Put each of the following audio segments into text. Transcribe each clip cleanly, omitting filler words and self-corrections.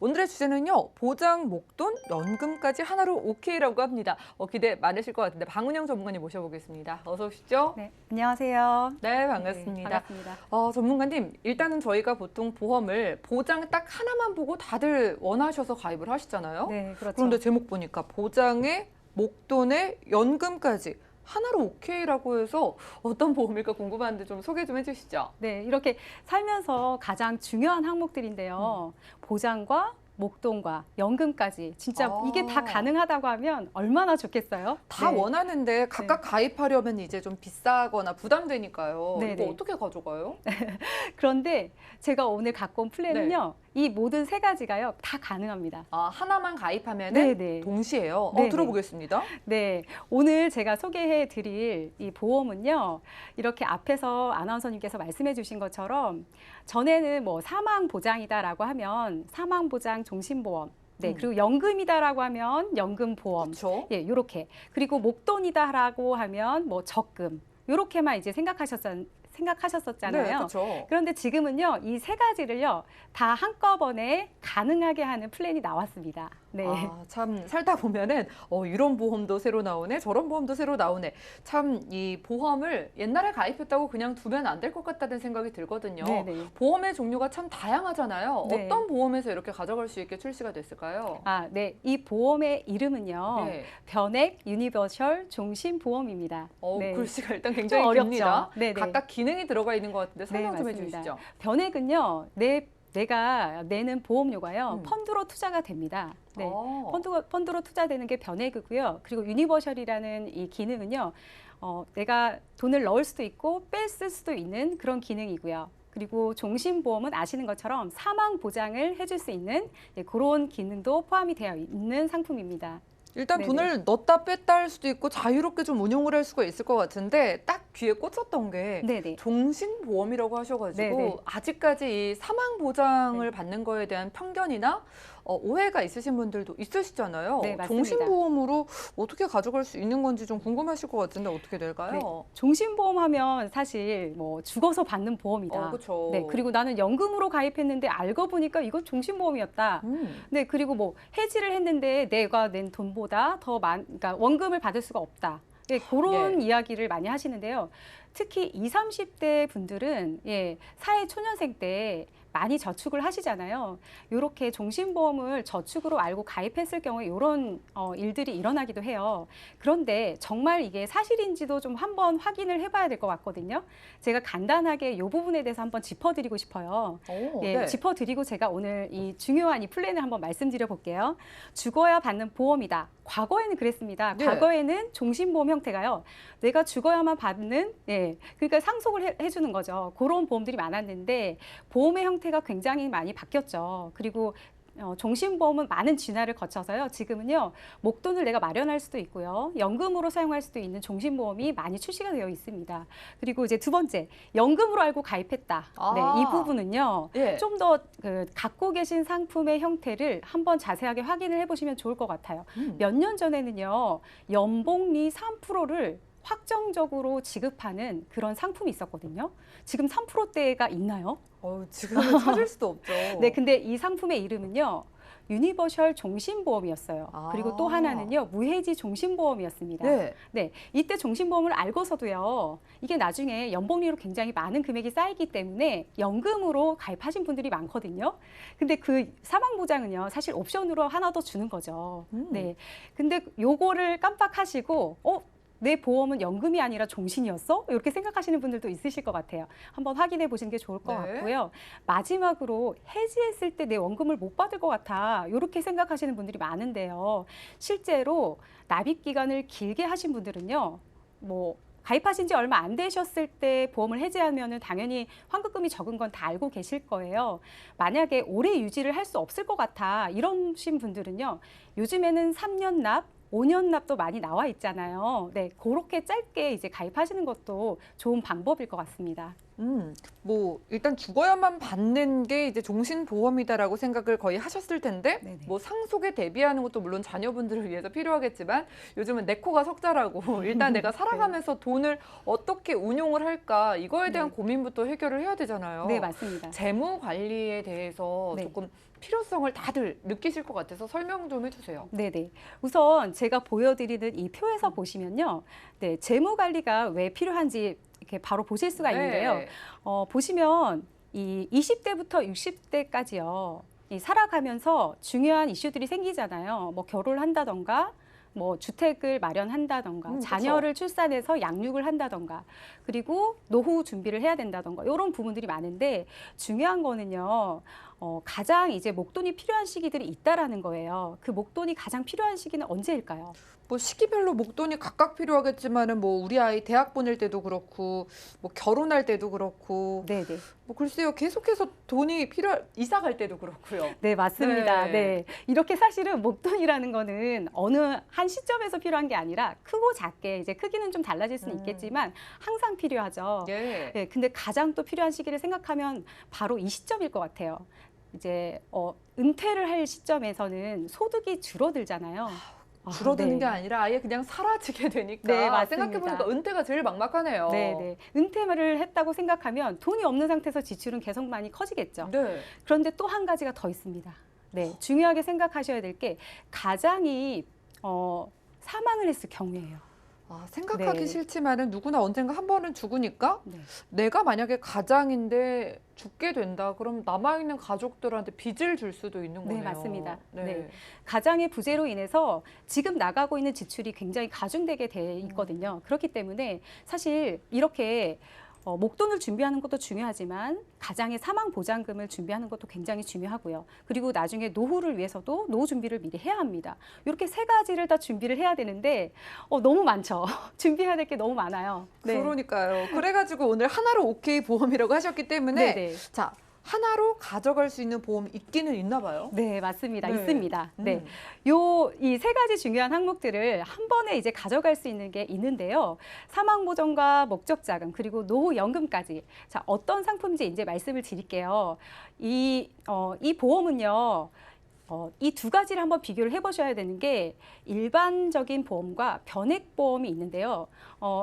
오늘의 주제는요. 보장, 목돈, 연금까지 하나로 오케이라고 합니다. 기대 많으실 것 같은데 방은영 전문가님 모셔보겠습니다. 어서 오시죠. 네, 안녕하세요. 네, 반갑습니다. 네, 반갑습니다. 전문가님, 일단은 저희가 보통 보험을 보장 딱 하나만 보고 다들 원하셔서 가입을 하시잖아요. 네, 그렇죠. 그런데 제목 보니까 보장에 목돈에 연금까지 하나로 오케이라고 해서 어떤 보험일까 궁금한데 좀 소개 좀 해주시죠. 네, 이렇게 살면서 가장 중요한 항목들인데요. 보장과 목돈과 연금까지 진짜 이게 다 가능하다고 하면 얼마나 좋겠어요? 다 네. 원하는데 각각 가입하려면 이제 좀 비싸거나 부담되니까요. 네, 이거 네. 어떻게 가져가요? 그런데 제가 오늘 갖고 온 플랜은요. 이 모든 세 가지가요. 다 가능합니다. 하나만 가입하면 네, 네. 동시에요? 네, 네. 들어보겠습니다. 네, 오늘 제가 소개해 드릴 이 보험은요, 이렇게 앞에서 아나운서님께서 말씀해 주신 것처럼 전에는 뭐 사망 보장이다라고 하면 사망 보장 종신보험, 네, 그리고 연금이다라고 하면 연금보험, 그렇죠. 예, 요렇게. 그리고 목돈이다라고 하면 뭐 적금, 요렇게만 이제 생각하셨었잖아요. 네, 그렇죠. 그런데 지금은요, 이 세 가지를요, 다 한꺼번에 가능하게 하는 플랜이 나왔습니다. 네. 참 살다 보면은 이런 보험도 새로 나오네, 저런 보험도 새로 나오네. 참 이 보험을 옛날에 가입했다고 그냥 두면 안 될 것 같다는 생각이 들거든요. 네네. 보험의 종류가 참 다양하잖아요. 네. 어떤 보험에서 이렇게 가져갈 수 있게 출시가 됐을까요? 네. 이 보험의 이름은요. 네. 변액 유니버셜 종신보험입니다. 네. 글씨가 일단 좀 굉장히 어렵죠. 깁니다. 네네. 각각 기능이 들어가 있는 것 같은데 설명 좀 맞습니다. 해주시죠. 변액은요. 내가 내는 보험료가요. 펀드로 투자가 됩니다. 네. 펀드로 투자되는 게 변액이고요. 그리고 유니버셜이라는 이 기능은요. 내가 돈을 넣을 수도 있고 뺄 수도 있는 그런 기능이고요. 그리고 종신보험은 아시는 것처럼 사망 보장을 해줄 수 있는 그런 기능도 포함이 되어 있는 상품입니다. 일단 네네. 돈을 넣었다 뺐다 할 수도 있고 자유롭게 좀 운용을 할 수가 있을 것 같은데 딱 귀에 꽂혔던 게 네네. 종신보험이라고 하셔가지고 네네. 아직까지 이 사망보장을 네. 받는 거에 대한 편견이나 오해가 있으신 분들도 있으시잖아요. 네, 맞습니다. 종신보험으로 어떻게 가져갈 수 있는 건지 좀 궁금하실 것 같은데 어떻게 될까요? 네. 종신보험 하면 사실 뭐 죽어서 받는 보험이다. 그렇죠. 네, 그리고 나는 연금으로 가입했는데 알고 보니까 이건 종신보험이었다. 네, 그리고 뭐 해지를 했는데 내가 낸 돈보다 그러니까 원금을 받을 수가 없다. 네, 그런 이야기를 많이 하시는데요. 특히 20, 30대 분들은 사회 초년생 때 많이 저축을 하시잖아요. 이렇게 종신보험을 저축으로 알고 가입했을 경우에 이런 일들이 일어나기도 해요. 그런데 정말 이게 사실인지도 좀 한번 확인을 해봐야 될 것 같거든요. 제가 간단하게 이 부분에 대해서 한번 짚어드리고 싶어요. 네. 짚어드리고 제가 오늘 이 중요한 이 플랜을 한번 말씀드려 볼게요. 죽어야 받는 보험이다. 과거에는 그랬습니다. 네. 과거에는 종신보험 형태가요. 내가 죽어야만 받는, 그러니까 상속을 해주는 거죠. 그런 보험들이 많았는데 보험의 형태가 굉장히 많이 바뀌었죠. 그리고 종신보험은 많은 진화를 거쳐서요. 지금은요. 목돈을 내가 마련할 수도 있고요. 연금으로 사용할 수도 있는 종신보험이 많이 출시가 되어 있습니다. 그리고 이제 두 번째, 연금으로 알고 가입했다. 네, 이 부분은요. 좀 더 갖고 계신 상품의 형태를 한번 자세하게 확인을 해보시면 좋을 것 같아요. 몇 년 전에는요. 연복리 3%를 확정적으로 지급하는 그런 상품이 있었거든요. 지금 3%대가 있나요? 지금은 찾을 수도 없죠. 네, 근데 이 상품의 이름은요. 유니버셜 종신보험이었어요. 그리고 또 하나는요. 무해지 종신보험이었습니다. 네, 이때 종신보험을 알고서도요. 이게 나중에 연복리로 굉장히 많은 금액이 쌓이기 때문에 연금으로 가입하신 분들이 많거든요. 근데 그 사망보장은요. 사실 옵션으로 하나 더 주는 거죠. 네, 근데 요거를 깜빡하시고 내 보험은 연금이 아니라 종신이었어? 이렇게 생각하시는 분들도 있으실 것 같아요. 한번 확인해 보시는 게 좋을 것 같고요. 마지막으로 해지했을 때 내 원금을 못 받을 것 같아. 이렇게 생각하시는 분들이 많은데요. 실제로 납입 기간을 길게 하신 분들은요. 뭐 가입하신 지 얼마 안 되셨을 때 보험을 해지하면은 당연히 환급금이 적은 건 다 알고 계실 거예요. 만약에 오래 유지를 할 수 없을 것 같아. 이러신 분들은요. 요즘에는 3년 납, 5년 납도 많이 나와 있잖아요. 네, 그렇게 짧게 이제 가입하시는 것도 좋은 방법일 것 같습니다. 뭐 일단 죽어야만 받는 게 이제 종신보험이다라고 생각을 거의 하셨을 텐데 네네. 뭐 상속에 대비하는 것도 물론 자녀분들을 위해서 필요하겠지만 요즘은 내 코가 석자라고 일단 내가 살아가면서 돈을 어떻게 운용을 할까 이거에 대한 네. 고민부터 해결을 해야 되잖아요. 네, 맞습니다. 재무 관리에 대해서 네. 조금 필요성을 다들 느끼실 것 같아서 설명 좀 해주세요. 네네. 우선 제가 보여드리는 이 표에서 보시면요. 네, 재무 관리가 왜 필요한지 이렇게 바로 보실 수가 있는데요. 네. 보시면 이 20대부터 60대까지요. 이 살아가면서 중요한 이슈들이 생기잖아요. 뭐 결혼을 한다던가, 뭐 주택을 마련한다던가, 그쵸. 자녀를 출산해서 양육을 한다던가, 그리고 노후 준비를 해야 된다던가 이런 부분들이 많은데 중요한 거는요. 가장 이제 목돈이 필요한 시기들이 있다라는 거예요. 그 목돈이 가장 필요한 시기는 언제일까요? 뭐 시기별로 목돈이 각각 필요하겠지만은 뭐 우리 아이 대학 보낼 때도 그렇고 뭐 결혼할 때도 그렇고 네네. 뭐 글쎄요 계속해서 돈이 이사 갈 때도 그렇고요. 네, 맞습니다. 네. 네. 이렇게 사실은 목돈이라는 거는 어느 한 시점에서 필요한 게 아니라 크고 작게 이제 크기는 좀 달라질 수는 있겠지만 항상 필요하죠. 예. 네, 근데 가장 또 필요한 시기를 생각하면 바로 이 시점일 것 같아요. 이제 은퇴를 할 시점에서는 소득이 줄어들잖아요. 줄어드는 네. 게 아니라 아예 그냥 사라지게 되니까 네, 맞습니다. 생각해보니까 은퇴가 제일 막막하네요. 네, 네. 은퇴를 했다고 생각하면 돈이 없는 상태에서 지출은 계속 많이 커지겠죠. 네. 그런데 또 한 가지가 더 있습니다. 네, 중요하게 생각하셔야 될 게 가장이 사망을 했을 경우예요. 생각하기 네. 싫지만은 누구나 언젠가 한 번은 죽으니까 네. 내가 만약에 가장인데 죽게 된다. 그럼 남아있는 가족들한테 빚을 줄 수도 있는 네, 거네요. 맞습니다. 네. 네. 가장의 부재로 인해서 지금 나가고 있는 지출이 굉장히 가중되게 돼 있거든요. 그렇기 때문에 사실 이렇게 목돈을 준비하는 것도 중요하지만 가장의 사망 보장금을 준비하는 것도 굉장히 중요하고요. 그리고 나중에 노후를 위해서도 노후 준비를 미리 해야 합니다. 이렇게 세 가지를 다 준비를 해야 되는데 너무 많죠. 준비해야 될 게 너무 많아요. 네. 그러니까요. 그래가지고 오늘 하나로 오케이 보험이라고 하셨기 때문에 네네. 자 하나로 가져갈 수 있는 보험 있기는 있나 봐요. 네, 맞습니다. 네. 있습니다. 네. 음. 이 세 가지 중요한 항목들을 한 번에 이제 가져갈 수 있는 게 있는데요. 사망보전과 목적자금, 그리고 노후연금까지. 자, 어떤 상품인지 이제 말씀을 드릴게요. 이 보험은요. 이 두 가지를 한번 비교를 해보셔야 되는 게 일반적인 보험과 변액보험이 있는데요.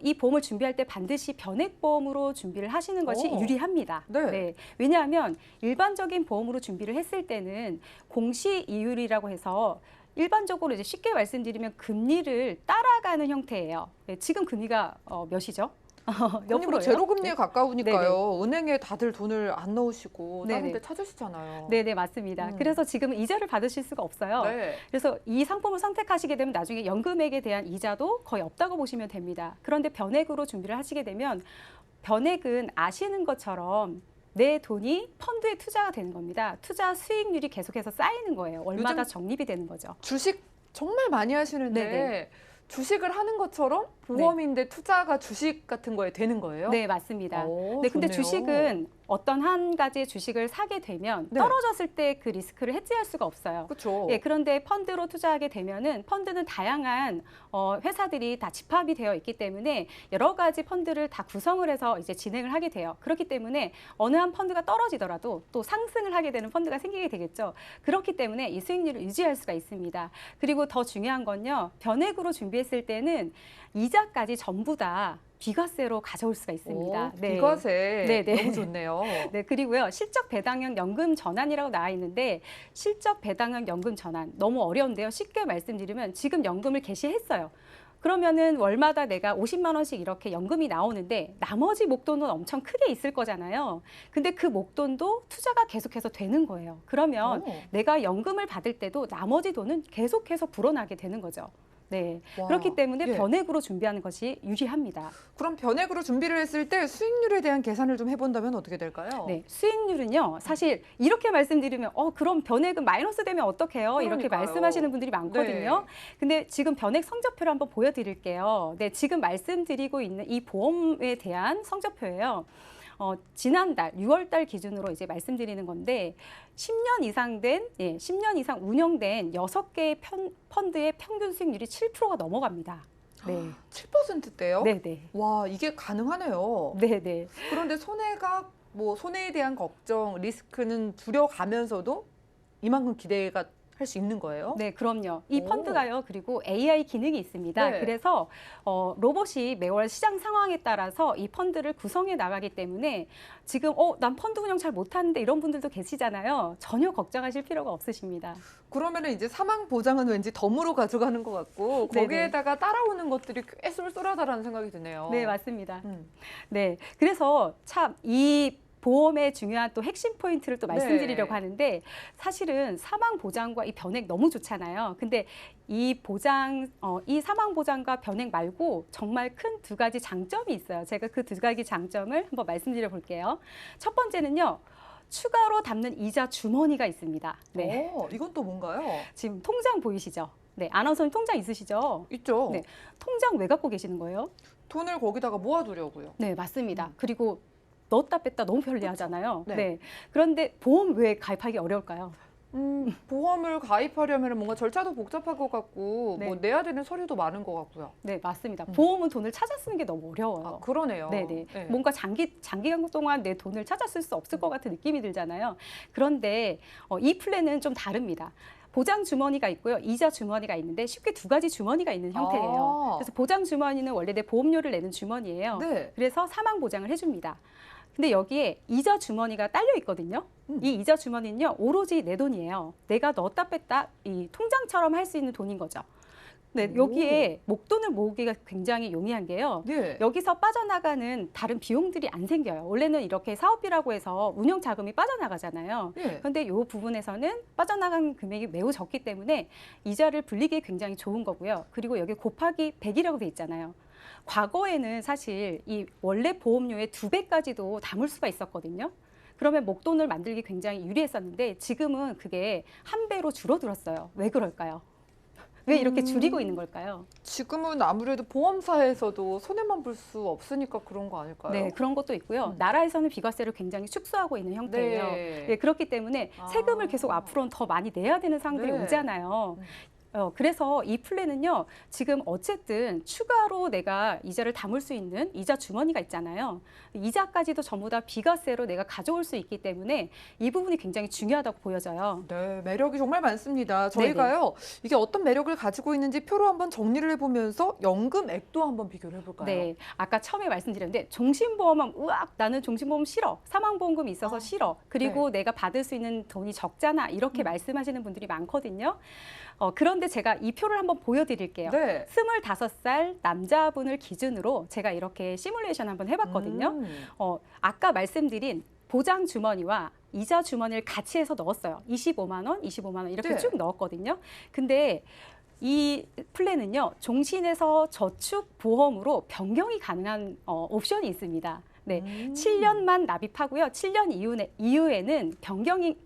이 보험을 준비할 때 반드시 변액보험으로 준비를 하시는 것이 유리합니다. 네. 왜냐하면 일반적인 보험으로 준비를 했을 때는 공시이율이라고 해서 일반적으로 이제 쉽게 말씀드리면 금리를 따라가는 형태예요. 네, 지금 금리가 몇이죠? 몇 아니, 뭐 프로예요? 제로 금리에 네. 가까우니까요. 은행에 다들 돈을 안 넣으시고 다른 네네. 데 찾으시잖아요. 네네, 맞습니다. 그래서 지금은 이자를 받으실 수가 없어요. 네. 그래서 이 상품을 선택하시게 되면 나중에 연금액에 대한 이자도 거의 없다고 보시면 됩니다. 그런데 변액으로 준비를 하시게 되면 변액은 아시는 것처럼 내 돈이 펀드에 투자가 되는 겁니다. 투자 수익률이 계속해서 쌓이는 거예요. 월마다 요즘 적립이 되는 거죠. 주식 정말 많이 하시는데 네네. 주식을 하는 것처럼 보험인데 투자가 주식 같은 거에 되는 거예요? 네, 맞습니다. 오, 네, 근데 좋네요. 주식은 어떤 한 가지의 주식을 사게 되면 네. 떨어졌을 때 그 리스크를 해지할 수가 없어요. 그렇죠. 예, 그런데 펀드로 투자하게 되면은 펀드는 다양한 회사들이 다 집합이 되어 있기 때문에 여러 가지 펀드를 다 구성을 해서 이제 진행을 하게 돼요. 그렇기 때문에 어느 한 펀드가 떨어지더라도 또 상승을 하게 되는 펀드가 생기게 되겠죠. 그렇기 때문에 이 수익률을 유지할 수가 있습니다. 그리고 더 중요한 건요. 변액으로 준비했을 때는 이자까지 전부 다 비과세로 가져올 수가 있습니다. 오, 비과세 네네. 너무 좋네요. 네, 그리고요. 실적 배당형 연금 전환이라고 나와 있는데 실적 배당형 연금 전환 너무 어려운데요. 쉽게 말씀드리면 지금 연금을 개시했어요. 그러면은 월마다 내가 50만 원씩 이렇게 연금이 나오는데 나머지 목돈은 엄청 크게 있을 거잖아요. 근데 그 목돈도 투자가 계속해서 되는 거예요. 그러면 오. 내가 연금을 받을 때도 나머지 돈은 계속해서 불어나게 되는 거죠. 네. 와, 그렇기 때문에 예. 변액으로 준비하는 것이 유리합니다. 그럼 변액으로 준비를 했을 때 수익률에 대한 계산을 좀 해본다면 어떻게 될까요? 네, 수익률은요. 사실 이렇게 말씀드리면 그럼 변액은 마이너스 되면 어떡해요? 이렇게 그러니까요. 말씀하시는 분들이 많거든요. 네. 근데 지금 변액 성적표를 한번 보여드릴게요. 네, 지금 말씀드리고 있는 이 보험에 대한 성적표예요. 지난달 6월 달 기준으로 이제 말씀드리는 건데 10년 이상 된 10년 이상 운영된 6개의 펀드의 평균 수익률이 7%가 넘어갑니다. 네. 7%대요? 네네. 와, 이게 가능하네요. 네네. 그런데 손해에 대한 걱정, 리스크는 줄여가면서도 이만큼 기대가 할 수 있는 거예요? 네, 그럼요. 이 오. 펀드가요, 그리고 AI 기능이 있습니다. 네. 그래서 로봇이 매월 시장 상황에 따라서 이 펀드를 구성해 나가기 때문에 지금 난 펀드 운영 잘 못하는데 이런 분들도 계시잖아요. 전혀 걱정하실 필요가 없으십니다. 그러면은 이제 사망 보장은 왠지 덤으로 가져가는 것 같고 네네. 거기에다가 따라오는 것들이 꽤 쏠쏠하다라는 생각이 드네요. 네, 맞습니다. 음. 네, 그래서 참 이 보험의 중요한 또 핵심 포인트를 또 말씀드리려고 네. 하는데 사실은 사망 보장과 이 변액 너무 좋잖아요. 근데 이 사망 보장과 변액 말고 정말 큰 두 가지 장점이 있어요. 제가 그 두 가지 장점을 한번 말씀드려 볼게요. 첫 번째는요. 추가로 담는 이자 주머니가 있습니다. 네. 이건 또 뭔가요? 지금 통장 보이시죠? 네, 아나운서님 통장 있으시죠? 있죠. 네. 통장 왜 갖고 계시는 거예요? 돈을 거기다가 모아두려고요. 네, 맞습니다. 그리고 넣었다 뺐다 너무 편리하잖아요. 네. 네. 그런데 보험 왜 가입하기 어려울까요? 보험을 가입하려면 뭔가 절차도 복잡할 것 같고 네. 뭐 내야 되는 서류도 많은 것 같고요. 네, 맞습니다. 보험은 돈을 찾아 쓰는 게 너무 어려워요. 그러네요. 네네. 네. 뭔가 장기간 동안 내 돈을 찾아 쓸 수 없을 것 같은 느낌이 들잖아요. 그런데 이 플랜은 좀 다릅니다. 보장 주머니가 있고요. 이자 주머니가 있는데 쉽게 두 가지 주머니가 있는 형태예요. 그래서 보장 주머니는 원래 내 보험료를 내는 주머니예요. 네. 그래서 사망 보장을 해줍니다. 근데 여기에 이자 주머니가 딸려 있거든요. 이 이자 주머니는요, 오로지 내 돈이에요. 내가 넣었다 뺐다 이 통장처럼 할 수 있는 돈인 거죠. 네, 여기에 목돈을 모으기가 굉장히 용이한 게요. 네. 여기서 빠져나가는 다른 비용들이 안 생겨요. 원래는 이렇게 사업비라고 해서 운영 자금이 빠져나가잖아요. 네. 그런데 이 부분에서는 빠져나간 금액이 매우 적기 때문에 이자를 불리기 굉장히 좋은 거고요. 그리고 여기 곱하기 100이라고 돼 있잖아요. 과거에는 사실 이 원래 보험료의 2배까지도 담을 수가 있었거든요. 그러면 목돈을 만들기 굉장히 유리했었는데 지금은 그게 1배로 줄어들었어요. 왜 그럴까요? 왜 이렇게 줄이고 있는 걸까요? 지금은 아무래도 보험사에서도 손해만 볼 수 없으니까 그런 거 아닐까요? 네, 그런 것도 있고요. 나라에서는 비과세를 굉장히 축소하고 있는 형태예요. 네. 네, 그렇기 때문에 세금을 계속 앞으로는 더 많이 내야 되는 상황들이 네. 오잖아요. 그래서 이 플랜은요, 지금 어쨌든 추가로 내가 이자를 담을 수 있는 이자 주머니가 있잖아요. 이자까지도 전부 다 비과세로 내가 가져올 수 있기 때문에 이 부분이 굉장히 중요하다고 보여져요. 네, 매력이 정말 많습니다. 저희가요, 이게 어떤 매력을 가지고 있는지 표로 한번 정리를 해보면서 연금액도 한번 비교를 해볼까요? 네, 아까 처음에 말씀드렸는데 종신보험은 으악 나는 종신보험 싫어, 사망보험금이 있어서 싫어, 그리고 내가 받을 수 있는 돈이 적잖아 이렇게 말씀하시는 분들이 많거든요. 그런데 제가 이 표를 한번 보여드릴게요. 네. 25살 남자분을 기준으로 제가 이렇게 시뮬레이션 한번 해봤거든요. 아까 말씀드린 보장 주머니와 이자 주머니를 같이 해서 넣었어요. 25만 원, 25만 원 이렇게 네. 쭉 넣었거든요. 근데 이 플랜은요, 종신에서 저축 보험으로 변경이 가능한 옵션이 있습니다. 네, 7년만 납입하고요. 7년 이후에는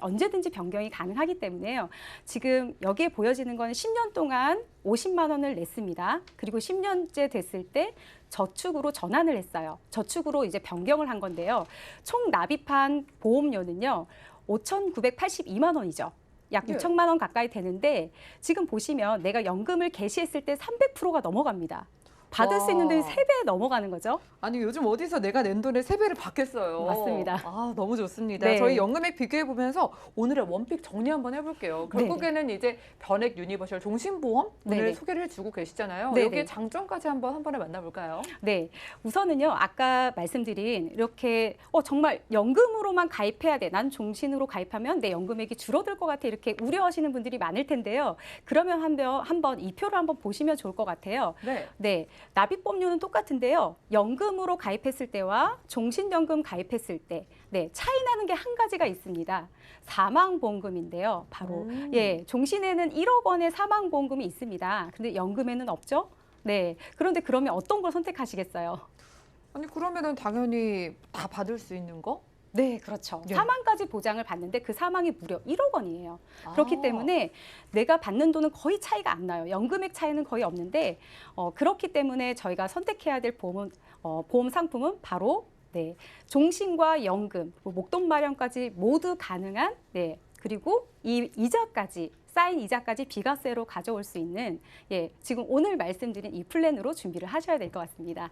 언제든지 변경이 가능하기 때문에요. 지금 여기에 보여지는 건 10년 동안 50만 원을 냈습니다. 그리고 10년째 됐을 때 저축으로 전환을 했어요. 저축으로 이제 변경을 한 건데요. 총 납입한 보험료는요, 5,982만 원이죠. 약 네. 6천만 원 가까이 되는데 지금 보시면 내가 연금을 개시했을 때 300%가 넘어갑니다. 받을 수 있는 돈이 3배 넘어가는 거죠. 아니 요즘 어디서 내가 낸 돈의 3배를 받겠어요. 맞습니다. 아, 너무 좋습니다. 네. 저희 연금액 비교해 보면서 오늘의 원픽 정리 한번 해볼게요. 결국에는 이제 변액 유니버셜 종신보험 오늘 네네. 소개를 해주고 계시잖아요. 네네. 여기에 장점까지 한 번에 만나볼까요? 네, 우선은요, 아까 말씀드린 이렇게 정말 연금으로만 가입해야 돼. 난 종신으로 가입하면 내 연금액이 줄어들 것 같아. 이렇게 우려하시는 분들이 많을 텐데요. 그러면 한번 이 표를 한번 보시면 좋을 것 같아요. 네. 네, 납입보험료는 똑같은데요. 연금으로 가입했을 때와 종신연금 가입했을 때, 네, 차이 나는 게 한 가지가 있습니다. 사망보험금인데요. 바로 종신에는 1억 원의 사망보험금이 있습니다. 근데 연금에는 없죠? 네, 그런데 그러면 어떤 걸 선택하시겠어요? 아니 그러면은 당연히 다 받을 수 있는 거? 네, 그렇죠. 네. 사망까지 보장을 받는데 그 사망이 무려 1억 원이에요. 그렇기 아. 때문에 내가 받는 돈은 거의 차이가 안 나요. 연금액 차이는 거의 없는데 그렇기 때문에 저희가 선택해야 될 보험 상품은 바로 종신과 연금, 목돈 마련까지 모두 가능한 그리고 이 이자까지 쌓인 이자까지 비과세로 가져올 수 있는 지금 오늘 말씀드린 이 플랜으로 준비를 하셔야 될 것 같습니다.